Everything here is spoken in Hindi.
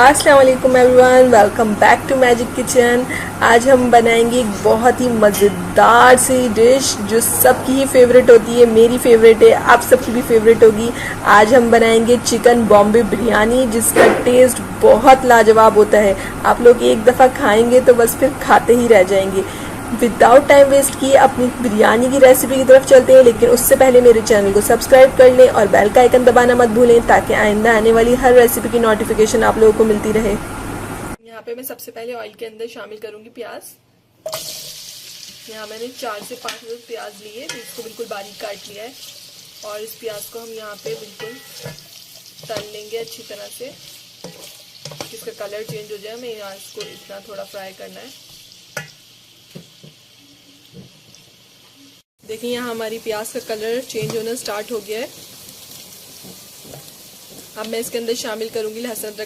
अस्सलाम वालेकुम everyone, welcome back to Magic Kitchen. आज हम बनाएंगे एक बहुत ही मज़ेदार सी डिश जो सबकी ही फेवरेट होती है। मेरी फेवरेट है, आप सबकी भी फेवरेट होगी। आज हम बनाएंगे चिकन बॉम्बे बिरयानी, जिसका टेस्ट बहुत लाजवाब होता है। आप लोग एक दफ़ा खाएंगे तो बस फिर खाते ही रह जाएंगे। विदाउट टाइम वेस्ट किए अपनी बिरयानी की रेसिपी की तरफ चलते हैं, लेकिन उससे पहले मेरे चैनल को सब्सक्राइब कर लें और बेल का आइकन दबाना मत भूलें, ताकि आइंदा आने वाली हर रेसिपी की नोटिफिकेशन आप लोगों को मिलती रहे। यहाँ पे मैं सबसे पहले ऑयल के अंदर शामिल करूंगी प्याज। यहाँ मैंने 4 से 5 प्याज लिए, इसको बिल्कुल बारीक काट लिया है और इस प्याज को हम यहाँ पे बिल्कुल तल लेंगे अच्छी तरह से, इसका कलर चेंज हो जाए। हमें यहाँ इसको इतना थोड़ा फ्राई करना है। देखिए यहाँ हमारी प्याज का कलर चेंज होना स्टार्ट हो गया है। अब मैं इसके अंदर शामिल करूंगी लहसुन अदरक